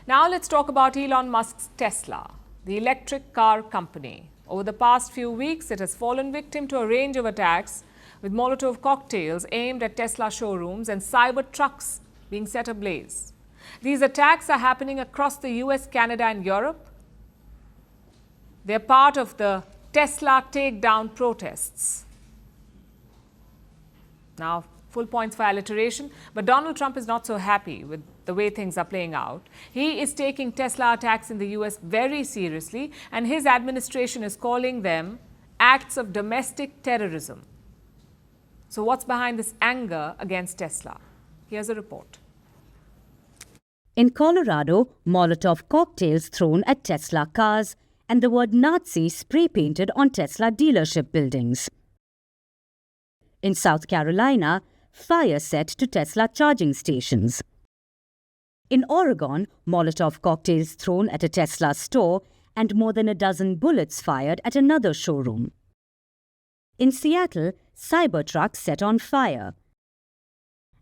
Now let's talk about Elon Musk's Tesla, the electric car company. Over the past few weeks, it has fallen victim to a range of attacks with Molotov cocktails aimed at Tesla showrooms and cyber trucks being set ablaze. These attacks are happening across the US, Canada and Europe. They're part of the Tesla takedown protests. Now, full points for alliteration, but Donald Trump is not so happy with the way things are playing out. He is taking Tesla attacks in the US very seriously, and his administration is calling them acts of domestic terrorism. So what's behind this anger against Tesla? Here's a report. In Colorado, Molotov cocktails thrown at Tesla cars and the word Nazi spray painted on Tesla dealership buildings. In South Carolina, fire set to Tesla charging stations. In Oregon, Molotov cocktails thrown at a Tesla store and more than a dozen bullets fired at another showroom. In Seattle, Cybertrucks set on fire.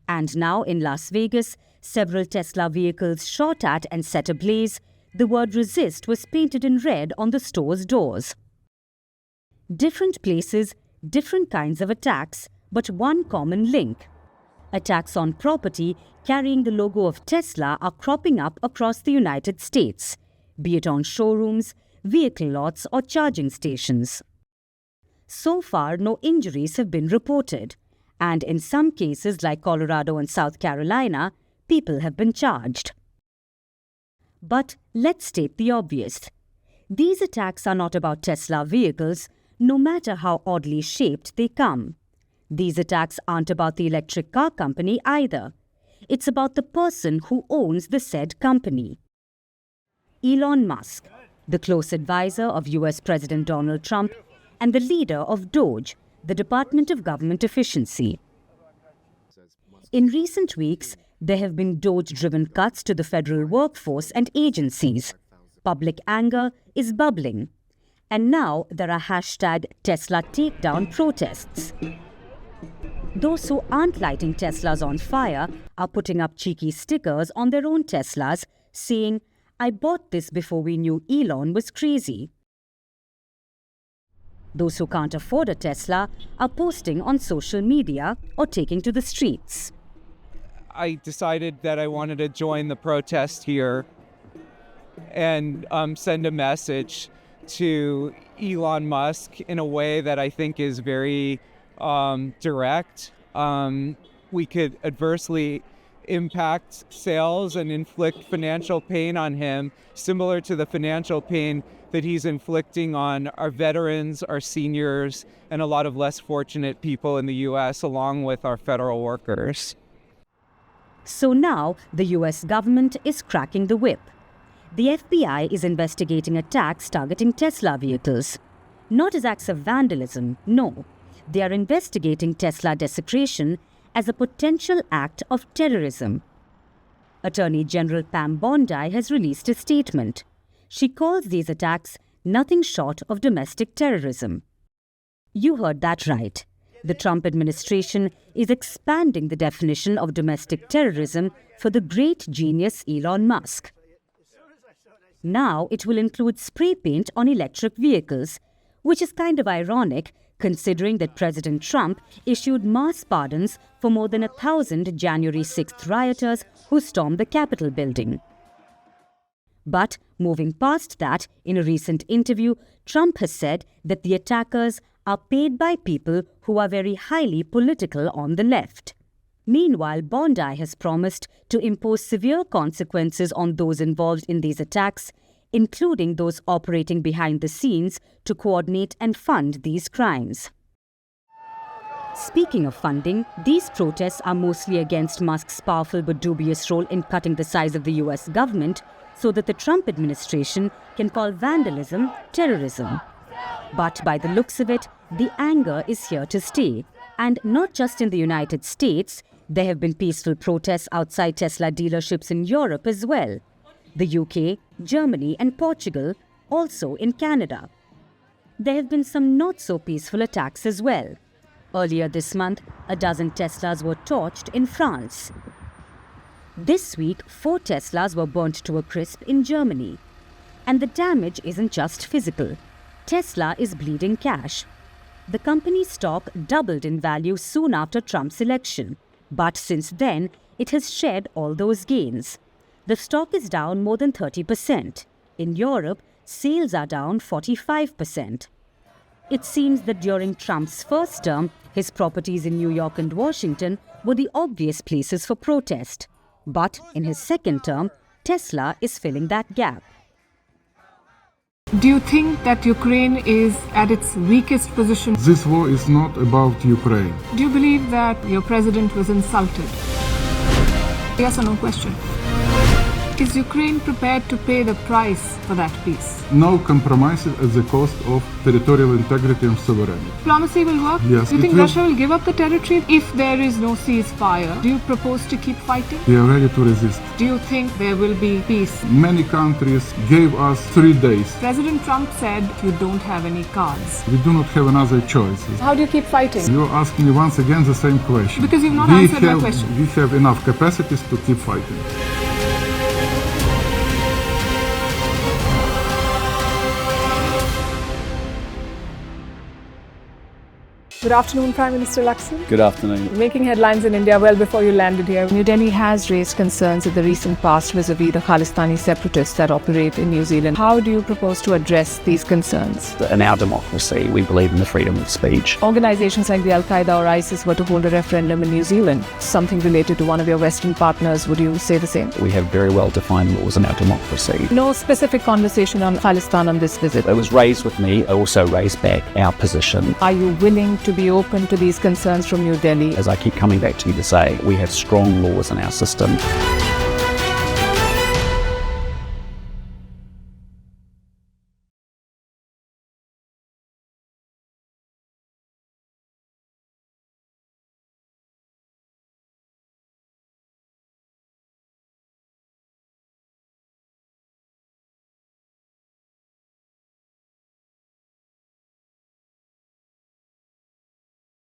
And now in Las Vegas, several Tesla vehicles shot at and set ablaze. The word resist was painted in red on the store's doors. Different places, different kinds of attacks, but one common link. Attacks on property carrying the logo of Tesla are cropping up across the United States, be it on showrooms, vehicle lots, or charging stations. So far, no injuries have been reported, and in some cases like Colorado and South Carolina, people have been charged. But let's state the obvious. These attacks are not about Tesla vehicles, no matter how oddly shaped they come. These attacks aren't about the electric car company either. It's about the person who owns the said company. Elon Musk, the close advisor of US President Donald Trump and the leader of DOGE, the Department of Government Efficiency. In recent weeks, there have been DOGE-driven cuts to the federal workforce and agencies. Public anger is bubbling. And now there are hashtag Tesla takedown protests. Those who aren't lighting Teslas on fire are putting up cheeky stickers on their own Teslas saying, "I bought this before we knew Elon was crazy." Those who can't afford a Tesla are posting on social media or taking to the streets. I decided that I wanted to join the protest here and send a message to Elon Musk in a way that I think is very direct. We could adversely impact sales and inflict financial pain on him, similar to the financial pain that he's inflicting on our veterans, our seniors, and a lot of less fortunate people in the U.S., along with our federal workers. So now the US government is cracking the whip. The FBI is investigating attacks targeting Tesla vehicles. Not as acts of vandalism, no. They are investigating Tesla desecration as a potential act of terrorism. Attorney General Pam Bondi has released a statement. She calls these attacks nothing short of domestic terrorism. You heard that right. The Trump administration is expanding the definition of domestic terrorism for the great genius Elon Musk. Now it will include spray paint on electric vehicles, which is kind of ironic considering that President Trump issued mass pardons for more than 1,000 January 6th rioters who stormed the Capitol building. But moving past that, in a recent interview, Trump has said that the attackers are paid by people who are very highly political on the left. Meanwhile, Bondi has promised to impose severe consequences on those involved in these attacks, including those operating behind the scenes to coordinate and fund these crimes. Speaking of funding, these protests are mostly against Musk's powerful but dubious role in cutting the size of the US government so that the Trump administration can call vandalism terrorism. But by the looks of it, the anger is here to stay. And not just in the United States, there have been peaceful protests outside Tesla dealerships in Europe as well. The UK, Germany and Portugal, also in Canada. There have been some not-so-peaceful attacks as well. Earlier this month, a dozen Teslas were torched in France. This week, 4 Teslas were burnt to a crisp in Germany. And the damage isn't just physical. Tesla is bleeding cash. The company's stock doubled in value soon after Trump's election. But since then, it has shed all those gains. The stock is down more than 30%. In Europe, sales are down 45%. It seems that during Trump's first term, his properties in New York and Washington were the obvious places for protest. But in his second term, Tesla is filling that gap. Do you think that Ukraine is at its weakest position? This war is not about Ukraine. Do you believe that your president was insulted? Yes or no question. Is Ukraine prepared to pay the price for that peace? No compromises at the cost of territorial integrity and sovereignty. Diplomacy will work? Yes, Do you it think will. Russia will give up the territory if there is no ceasefire? Do you propose to keep fighting? We are ready to resist. Do you think there will be peace? Many countries gave us 3 days. President Trump said you don't have any cards. We do not have another choice. How do you keep fighting? You are asking me once again the same question. Because you've not answered my question. We have enough capacities to keep fighting. Good afternoon, Prime Minister Lakshman. Good afternoon. Making headlines in India well before you landed here. New Delhi has raised concerns in the recent past vis-a-vis the Khalistani separatists that operate in New Zealand. How do you propose to address these concerns? In our democracy, we believe in the freedom of speech. Organizations like the Al-Qaeda or ISIS were to hold a referendum in New Zealand, something related to one of your Western partners. Would you say the same? We have very well-defined laws in our democracy. No specific conversation on Khalistan on this visit. It was raised with me. I also raised back our position. Are you willing to be open to these concerns from New Delhi? As I keep coming back to you to say, we have strong laws in our system.